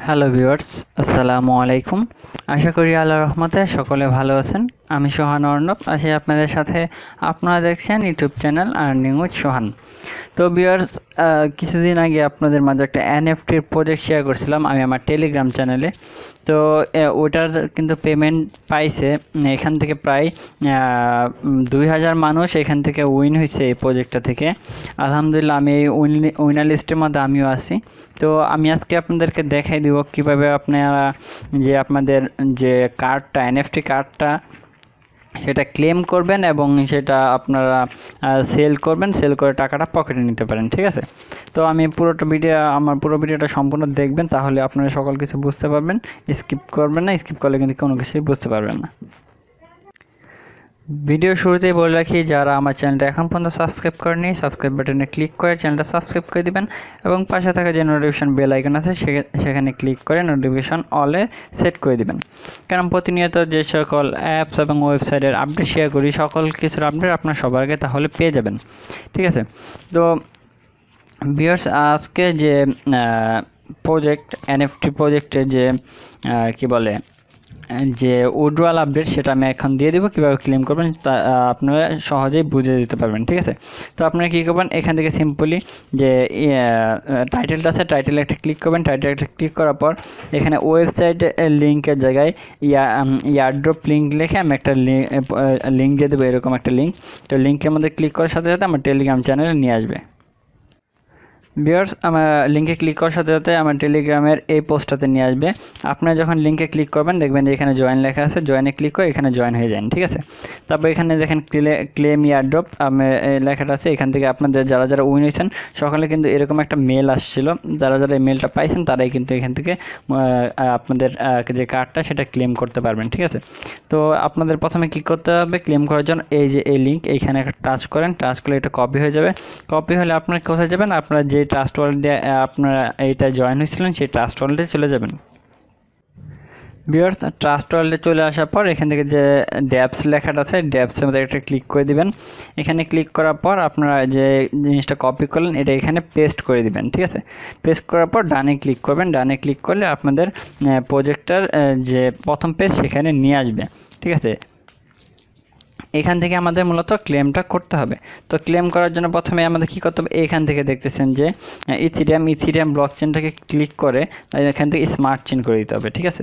Hello viewers, আসসালামু আলাইকুম। আশা করি আল্লাহর রহমতে সকলে ভালো আছেন। আমি সোহান অর্ণব আছি আপনাদের সাথে। আপনারা দেখছেন ইউটিউব চ্যানেল আর্নিং উইথ সোহান। তো ভিউয়ার্স, কিছুদিন আগে আপনাদের মাঝে একটা এনএফটির প্রজেক্ট শেয়ার করছিলাম আমি আমার টেলিগ্রাম চ্যানেলে। তো ওটার কিন্তু পেমেন্ট পাইছে। এখান থেকে প্রায় 2000 মানুষ এখান থেকে উইন হয়েছে এই প্রজেক্টটা থেকে। আলহামদুলিল্লাহ, আমি এই উইনার লিস্টের মধ্যে আমিও আছি। তো আমি আজকে আপনাদেরকে দেখাই দিব কিভাবে আপনারা যে আপনাদের যে কার্ডটা এনএফটি কার্ডটা সেটা ক্লেম করবেন এবং সেটা আপনারা সেল করবেন, সেল করে টাকাটা পকেটে নিতে পারেন। ঠিক আছে, তো আমি আমার পুরো ভিডিওটা সম্পূর্ণ দেখবেন, তাহলে আপনারা সকল কিছু বুঝতে পারবেন। স্কিপ করবেন না, স্কিপ করলে কিন্তু কোনো কিছুই বুঝতে পারবেন না। ভিডিও শুরুতেই বলে রাখি, যারা আমার চ্যানেলটা এখন পর্যন্ত সাবস্ক্রাইব করেনি, সাবস্ক্রাইব বাটনে ক্লিক করে চ্যানেলটা সাবস্ক্রাইব করে দিবেন এবং পাশে থাকা যে নোটিফিকেশন বেল আইকন আছে সেখানে ক্লিক করে নোটিফিকেশন অলে সেট করে দিবেন। কারণ প্রতিনিয়ত যে সকল অ্যাপস এবং ওয়েবসাইটের আপডেট শেয়ার করি, সকল কিছুর আপডেট আপনার সবার আগে তাহলে পেয়ে যাবেন। ঠিক আছে, তো ভিউয়ার্স, আজকে যে প্রজেক্ট এনএফটি প্রজেক্টের যে কি বলে যে উইথড্রয়াল আপডেট, সেটা আমি এখন দিয়ে দেবো। কীভাবে ক্লেম করবেন তা আপনারা সহজেই বুঝে দিতে পারবেন। ঠিক আছে, তো আপনারা কী করবেন, এখান থেকে সিম্পলি যে টাইটেলটা আছে, টাইটেলে একটা ক্লিক করবেন। টাইটেলে একটা ক্লিক করার পর এখানে ওয়েবসাইট লিঙ্কের জায়গায় এয়ারড্রপ লিঙ্ক লিখে আমি একটা লিঙ্ক দিয়ে দেবো, এরকম একটা লিঙ্ক। তো লিঙ্কের মধ্যে ক্লিক করার সাথে সাথে আমার টেলিগ্রাম চ্যানেলে নিয়ে আসবে। ভিউয়ার্স, আমার লিঙ্কে ক্লিক করার সাথে সাথে আমার টেলিগ্রামের এই পোস্টটাতে নিয়ে আসবে। আপনারা যখন লিঙ্কে ক্লিক করবেন দেখবেন যে এখানে জয়েন লেখা আছে, জয়েনে ক্লিক করে এখানে জয়েন হয়ে যান। ঠিক আছে, তারপর এখানে দেখেন ক্লেম এয়ারড্রপ লেখাটা আছে। এখান থেকে আপনাদের যারা যারা উইন হয়েছেন সকালে কিন্তু এরকম একটা মেল আসছিল। যারা যারা এই মেলটা পাইছেন তারাই কিন্তু এখান থেকে আপনাদের যে কার্ডটা সেটা ক্লেম করতে পারবেন। ঠিক আছে, তো আপনাদের প্রথমে কি করতে হবে, ক্লেম করার জন্য এই যে এই লিঙ্ক এইখানে একটা টাচ করেন। টাচ করলে এটা কপি হয়ে যাবে। কপি হলে আপনারা কোথায় যাবেন, আপনারা যে ট্রাস্ট ওয়ালেট দিয়ে আপনারা এইটা জয়েন হয়েছিলেন সেই ট্রাস্ট ওয়ালেটে চলে যাবেন। ভিউয়ার্স, ট্রাস্ট ওয়ালেটে চলে আসার পর এখান থেকে যে ড্যাপস লেখাটা আছে, ড্যাপসের মধ্যে একটা ক্লিক করে দিবেন। এখানে ক্লিক করার পর আপনারা যে জিনিসটা কপি করলেন এটা এখানে পেস্ট করে দিবেন। ঠিক আছে, পেস্ট করার পর ডানে ক্লিক করবেন। ডানে ক্লিক করলে আপনাদের প্রজেক্টটার যে প্রথম পেজ সেখানে নিয়ে আসবে। ঠিক আছে, এখান থেকে আমাদের মূলত ক্লেমটা করতে হবে। তো ক্লেম করার জন্য প্রথমে আমাদের কী করতে হবে, এখান থেকে দেখতেছেন যে ইথিরিয়াম ব্লক চেনটাকে ক্লিক করে এখান থেকে স্মার্ট চেন করে দিতে হবে। ঠিক আছে,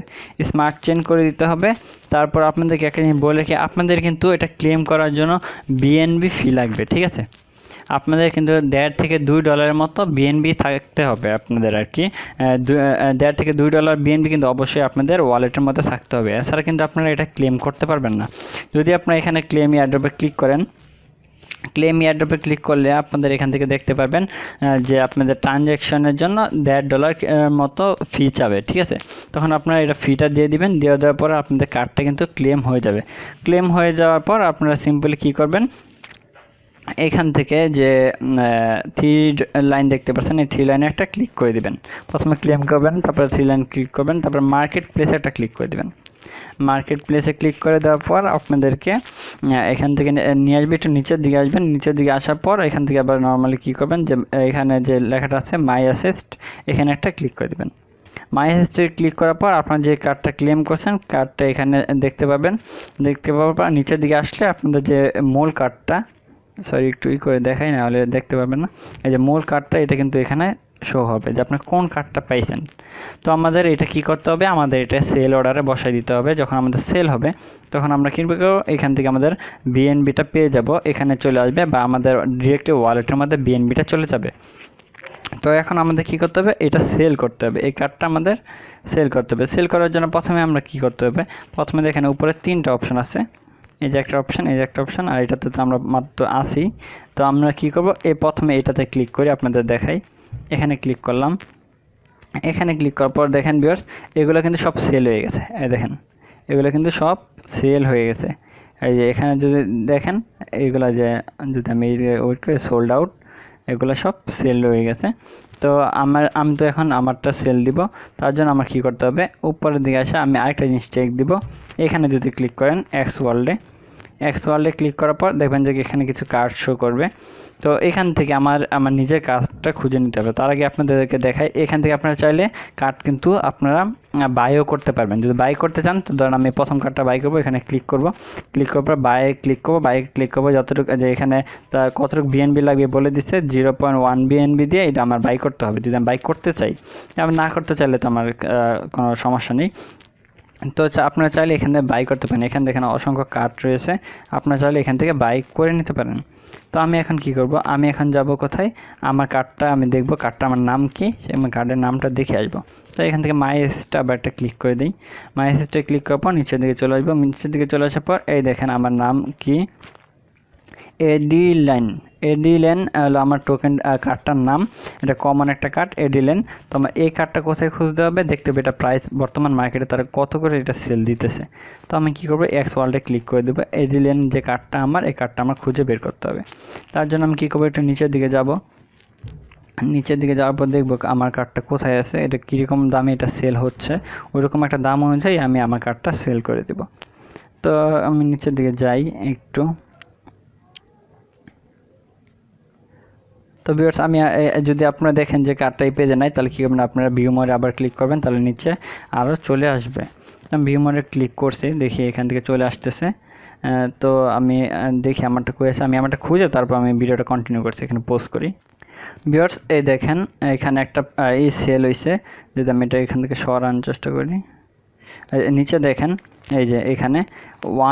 স্মার্ট চেন করে দিতে হবে। তারপর আপনাদেরকে একটা জিনিস বলে রাখি, আপনাদের কিন্তু এটা ক্লেম করার জন্য বিএনবি ফি লাগবে। ঠিক আছে, আপনাদের কিন্তু $1.5 থেকে $2 মতো বিএনবি থাকতে হবে আপনাদের আর কি। $1.5 থেকে $2 বিএনবি কিন্তু অবশ্যই আপনাদের ওয়ালেটের মধ্যে থাকতে হবে, এছাড়া কিন্তু আপনারা এটা ক্লেম করতে পারবেন না। যদি আপনারা এখানে ক্লেম এয়ারড্রপে ক্লিক করেন, ক্লেম এয়ারড্রপে ক্লিক করলে আপনাদের এখান থেকে দেখতে পারবেন যে আপনাদের ট্রানজ্যাকশনের জন্য $1.5 মতো ফি চাবে। ঠিক আছে, তখন আপনারা এটা ফিটা দিয়ে দিবেন। দিয়ে দেওয়ার পর আপনাদের কার্ডটা কিন্তু ক্লেম হয়ে যাবে। ক্লেম হয়ে যাওয়ার পর আপনারা সিম্পলি কী করবেন, এখান থেকে যে 3 লাইন দেখতে পাচ্ছেন, এই 3 লাইনে একটা ক্লিক করে দিবেন। প্রথমে ক্লেম করবেন, তারপরে 3 লাইন ক্লিক করবেন, তারপর মার্কেট প্লেসে একটা ক্লিক করে দিবেন। মার্কেট প্লেসে ক্লিক করে দেওয়ার পর আপনাদেরকে এখান থেকে নিয়ে আসবে, একটু নিচের দিকে আসবেন। নিচের দিকে আসার পর এখান থেকে আবার নর্মালি কী করবেন, যে এখানে যে লেখাটা আছে মাই অ্যাসেস্ট, এখানে একটা ক্লিক করে দেবেন। মাই অ্যাসেস্টে ক্লিক করার পর আপনার যে কার্ডটা ক্লেম করছেন কার্ডটা এখানে দেখতে পাবেন। দেখতে পাওয়ার পর নিচের দিকে আসলে আপনাদের যে মূল কার্ডটা, একটু করে দেখাই না হলে দেখতে পাবেন না, এই যে মূল কার্ডটা এটা কিন্তু এখানে শো হবে যে আপনি কোন কার্ডটা পাইছেন। তো আমাদের এটা কি করতে হবে, আমাদের এটা সেল অর্ডারে বসাই দিতে হবে। যখন আমাদের সেল হবে তখন আমরা কিনবো, এখান থেকে আমাদের বিএনবিটা পেয়ে যাব, এখানে চলে আসবে বা আমাদের ডিরেক্টলি ওয়ালেটের মধ্যে বিএনবিটা চলে যাবে। তো এখন আমাদের কি করতে হবে, এটা সেল করতে হবে, এই কার্ডটা আমাদের সেল করতে হবে। সেল করার জন্য প্রথমে আমরা কি করতে হবে, প্রথমে দেখেন উপরে 3টা অপশন আছে, এই যে একটা অপশান, এই যে একটা অপশান, আর এটাতে তো আমরা মাত্র আসি। তো আমরা কি করব, প্রথমে এটাতে ক্লিক করি, আপনাদের দেখাই। এখানে ক্লিক করলাম। এখানে ক্লিক করার পর দেখেন ভিউয়ার্স, এগুলো কিন্তু সব সেল হয়ে গেছে। এই দেখেন এগুলো কিন্তু সব সেল হয়ে গেছে। এই যে এখানে যদি দেখেন এগুলো যে যদি আমি ওয়েট করে সোল্ড আউট, এগুলো সব সেল হয়ে গেছে। তো আমি তো এখন আমারটা সেল দিব, তার জন্য আমার কী করতে হবে, উপরের দিকে আসে আমি আরেকটা জিনিস চেক দিব। এখানে যদি ক্লিক করেন এক্স ওয়ার্ল্ডে ক্লিক করার পর দেখবেন যে এখানে কিছু কার্ড শো করবে। তো এখান থেকে আমার নিজের কার্ডটা খুঁজে নিতে হবে। তার আগে আপনাদেরকে দেখাই, এখান থেকে আপনারা চাইলে কার্ড কিন্তু আপনারা বাইও করতে পারবেন। যদি বাই করতে চান তো ধরেন আমি প্রথম কার্ডটা বাই করবো, এখানে ক্লিক করব, ক্লিক করার পর বাই ক্লিক করবো, বাই ক্লিক করবো, যতটুকু যে এখানে কতটুকু বিএনবি লাগবে বলে দিচ্ছে 0.1 বিএনবি দিয়ে এটা আমার বাই করতে হবে যদি আমি বাই করতে চাই। আমি না করতে চাইলে তো আমার কোনো সমস্যা নেই। তো আপনারা চাইলে এখানে বাই করতে পারেন। এখানে দেখেন অসংখ্য কার্ড রয়েছে, আপনারা চাইলে এখান থেকে বাই করে নিতে পারেন। তো আমি এখন কি করব, আমি এখন যাব কোথায়, আমার কার্ডটা আমি দেখব, কার্ডটা আমার নাম কি, আমার কার্ডের নামটা দেখে আসবো। তো এখান থেকে মাই অ্যাসেটটা আবার একটা ক্লিক করে দিই। মাই অ্যাসেটটা ক্লিক করার পর নিচের দিকে চলে আসবো। নিচের দিকে চলে আসার পর এই দেখেন আমার নাম কি, এডিলেন হলো আমার টোকেন কার্ডটার নাম। এটা কমন একটা কার্ড এডিলেন। তো আমার এই কার্ডটা কোথায় খুঁজতে হবে, দেখতে হবে এটা প্রাইস বর্তমান মার্কেটে তারা কত করে এটা সেল দিতেছে। তো আমি কি করবো, এক্স ওয়ার্ল্ডে ক্লিক করে দেবো। এডিলেন যে কার্ডটা আমার, এই কার্ডটা আমার খুঁজে বের করতে হবে। তার জন্য আমি কী করবো, একটু নিচের দিকে যাব। নিচের দিকে যাওয়ার পর দেখবো আমার কার্ডটা কোথায় আছে, এটা কীরকম দামে এটা সেল হচ্ছে, ওইরকম একটা দাম অনুযায়ী আমি আমার কার্ডটা সেল করে দেব। তো আমি নিচের দিকে যাই একটু। তো ভিউয়ার্স আমি যদি আপনারা দেখেন যে কার্ডটা এই পেজে নাই, তাহলে কী করবেন, আপনারা ভিউ মোডে আবার ক্লিক করবেন, তাহলে নিচে আরও চলে আসবে। আমি ভিউ মোডে ক্লিক করছি, দেখি এখান থেকে চলে আসতেছে। তো আমি দেখি আমারটা করেছে, আমি আমারটা খুঁজে তারপর আমি ভিডিওটা কন্টিনিউ করছি, এখানে পোস্ট করি। ভিউয়ার্স এই দেখেন এখানে একটা এই সেল হয়েছে, যদি আমি এটা এখান থেকে সরানোর চেষ্টা করি, নিচে দেখেন এই যে এখানে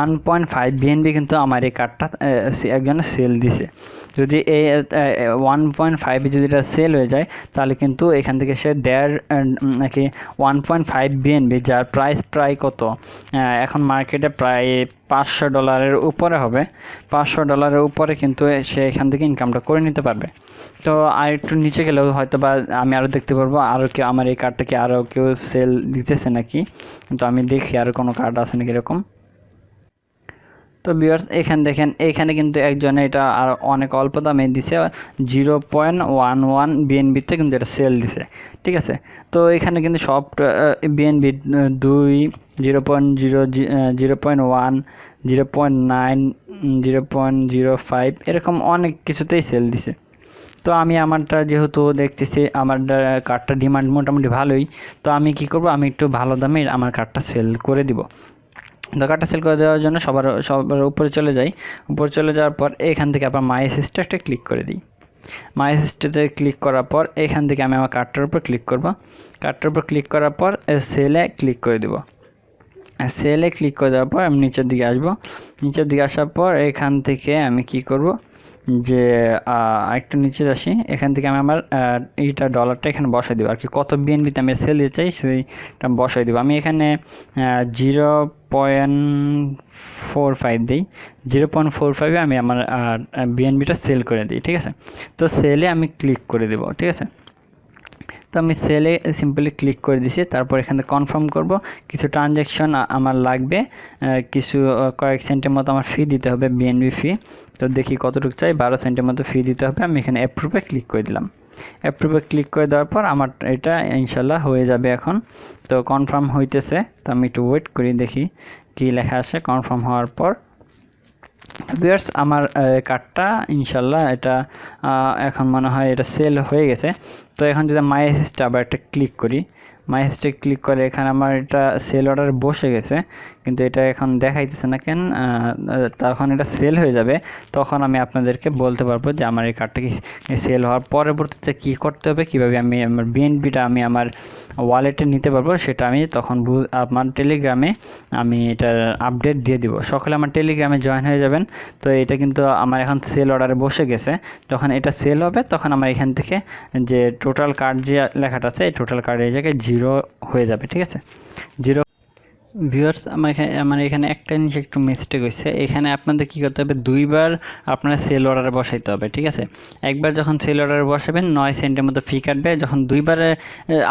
1.5 বিএনবি কিন্তু আমার এই কার্ডটা একজনে সেল দিছে। যদি এই 1.5 যদি এটা সেল হয়ে যায় তাহলে কিন্তু এখান থেকে সে নাকি 1.5 বিএনবি, যার প্রাইস প্রায় কত, এখন মার্কেটে প্রায় $500 উপরে হবে। $500 উপরে কিন্তু সে এখান থেকে ইনকামটা করে নিতে পারবে। তো আর একটু নিচে গেলেও হয়তো বা আমি আরও দেখতে পারবো আরও কেউ আমার এই কার্ডটাকে আরও কেউ সেল দিতেছে নাকি। তো আমি দেখি আর কোনো কার্ড আছে নাকি এরকম। তো ভিউয়ার্স এখানে দেখেন, এখানে কিন্তু একজনে এটা আর অনেক অল্প দামে দিছে, 0.11 বিএনবিতে কিন্তু এটা সেল দিছে, ঠিক আছে। তো এখানে কিন্তু সব বিএনবি 2, 0.0, 0.1, 0.9, 0.05 এরকম অনেক কিছুতেই সেল দিছে। তো আমি আমারটা যেহেতু দেখতেছি আমার কার্ডটা ডিমান্ড মোটামুটি ভালোই, তো আমি কি করব, আমি একটু ভালো দামে আমার কার্ডটা সেল করে দিব। তো কার্ডটা সেল করে দেওয়ার জন্য সবার উপরে চলে যাই। উপরে চলে যাওয়ার পর এখান থেকে আবার মাই অ্যাসেটে একটা ক্লিক করে দিই। মাই অ্যাসেটে ক্লিক করার পর এখান থেকে আমি আমার কার্ডটার উপর ক্লিক করব। কার্ডটার উপর ক্লিক করার পর সেলে ক্লিক করে দেব। সেলে ক্লিক করে দেওয়ার পর আমি নিচের দিকে আসব। নিচের দিকে আসার পর এখান থেকে আমি কি করব, যে আরেকটু নিচে আসি, এখান থেকে আমি আমার এইটা ডলারটা এখানে বসাই দেবো আর কি, কত বিএনবিতে আমি সেল দিতে চাই সেইটা বসাই দেবো। আমি এখানে 0.45 দিই, 0.45 আমি আমার বিএনবিটা সেল করে দিই, ঠিক আছে। তো সেলে আমি ক্লিক করে দেবো, ঠিক আছে। তো আমি সেলে সিম্পলি ক্লিক করে দিছি। তারপর এখানে কনফার্ম করব, কিছু ট্রানজ্যাকশন আমার লাগবে, কিছু কয়েক সেন্টের মতো আমার ফি দিতে হবে, বিএনবি ফি। তো দেখি কতটুকু চাই, 12 সেন্টের মতো ফি দিতে হবে। আমি এখানে অ্যাপ্রুভে ক্লিক করে দিলাম। অ্যাপ্রুভে ক্লিক করে দেওয়ার পর আমার এটা ইনশাল্লাহ হয়ে যাবে এখন। তো কনফার্ম হইতেছে, তো আমি একটু ওয়েট করি দেখি কি লেখা আসে। কনফার্ম হওয়ার পর ভিউয়ার্স আমার কার্ডটা ইনশাল্লাহ এটা এখন মনে হয় এটা সেল হয়ে গেছে। তো এখন যদি মাই অ্যাসেটে আবার একটা ক্লিক করি, মাই অ্যাসেটে ক্লিক করে এখানে আমার এটা সেল অর্ডার বসে গেছে, কিন্তু এটা এখন দেখাইতেছে না কেন। তখন এটা সেল হয়ে যাবে, তখন আমি আপনাদেরকে বলতে পারবো যে আমার এই কার্ডটা কি সেল হওয়ার পরবর্তীতে কী করতে হবে, কীভাবে আমি আমার বিএনপিটা আমি আমার ওয়ালেটে নিতে পারবো, সেটা আমি তখন আমার টেলিগ্রামে আমি এটার আপডেট দিয়ে দিব। সকলে আমার টেলিগ্রামে জয়েন হয়ে যাবেন। তো এটা কিন্তু আমার এখন সেল অর্ডারে বসে গেছে, যখন এটা সেল হবে তখন আমার এখান থেকে যে টোটাল কার্ড যে লেখাটা আছে, এই টোটাল কার্ড এই জায়গায় 0 হয়ে যাবে, ঠিক আছে। 0 ভিউয়ার্স আমার এখানে একটা জিনিস একটু মিস্টেক হয়েছে। এখানে আপনাদের কী করতে হবে, দুইবার আপনারা সেল অর্ডারে বসাইতে হবে, ঠিক আছে। একবার যখন সেল অর্ডারে বসাবেন 9 সেন্টের মতো ফি কাটবে, যখন দুইবারে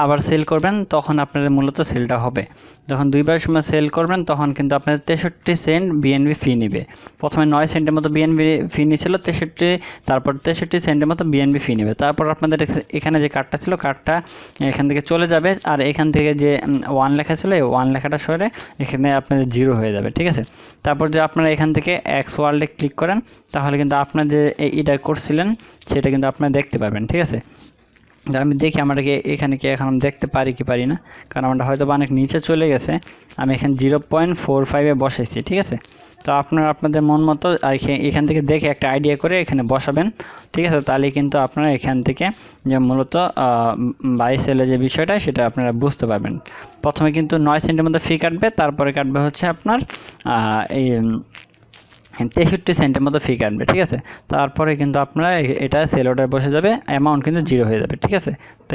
আবার সেল করবেন তখন আপনাদের মূলত সেলটা হবে। যখন দুইবার সময় সেল করবেন তখন কিন্তু আপনাদের 63 সেন্ট বিএনবি ফি নেবে। প্রথমে 9 সেন্টের মতো বিএনবি ফি নিয়েছিল 63, তারপর 63 সেন্টের মতো বিএনবি ফি নেবে। তারপর আপনাদের এখানে যে কার্ডটা ছিল, কার্ডটা এখান থেকে চলে যাবে, আর এখান থেকে যে 1 লেখা ছিল এই 1 লেখাটা সরে এখানে আপনাদের 0 হয়ে যাবে, ঠিক আছে। তারপর যে আপনারা এখান থেকে এক্স ওয়ার্ল্ডে ক্লিক করেন, তাহলে কিন্তু আপনার যে এটা করছিলেন সেটা কিন্তু আপনারা দেখতে পারবেন, ঠিক আছে। আমি দেখি আমাটাকে এখানে কি এখন দেখতে পারি কি পারি না, কারণ আমারটা হয়তো অনেক নিচে চলে গেছে। আমি এখানে 0.45-এ বসাইছি, ঠিক আছে। তো আপনারা আপনাদের মন মতো এখান থেকে দেখে একটা আইডিয়া করে এখানে বসাবেন, ঠিক আছে। তাহলে কিন্তু আপনারা এখান থেকে যে মূলত বাই সেলের যে বিষয়টা সেটা আপনারা বুঝতে পারবেন। প্রথমে কিন্তু 9 সেন্টের মধ্যে ফি কাটবে, তারপরে কাটবে হচ্ছে আপনার এই 63 সেন্টের মতো ফি কাটবে, ঠিক আছে। তারপরে কিন্তু আপনারা এটা সেল অর্ডার বসে যাবে, অ্যামাউন্ট কিন্তু 0 হয়ে যাবে, ঠিক আছে। তো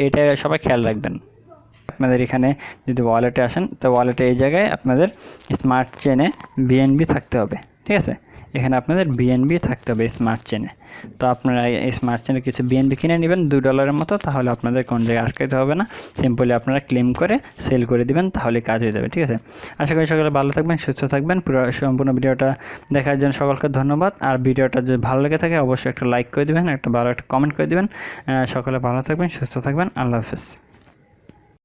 এটা সবাই খেয়াল রাখবেন। আপনাদের এখানে যদি ওয়ালেটে আসেন, তো ওয়ালেটে এই জায়গায় আপনাদের স্মার্ট চেনে বিএনবি থাকতে হবে, ঠিক আছে। এখানে আপনাদের বিএনবি থাকতে হবে স্মার্ট চেনে। তো আপনারা এই স্মার্ট চেনে কিছু বিএনবি কিনে নেবেন $2 মতো, তাহলে আপনাদের কোন জায়গায় আটকাতে হবে না। সিম্পলি আপনারা ক্লেম করে সেল করে দিবেন, তাহলে কাজ হয়ে যাবে, ঠিক আছে। আশা করি সকলে ভালো থাকবেন, সুস্থ থাকবেন। পুরো সম্পূর্ণ ভিডিওটা দেখার জন্য সকলকে ধন্যবাদ। আর ভিডিওটা যদি ভালো লেগে থাকে অবশ্যই একটা লাইক করে দিবেন, একটা ভালো একটা কমেন্ট করে দিবেন। সকলে ভালো থাকবেন, সুস্থ থাকবেন। আল্লাহ হাফেজ।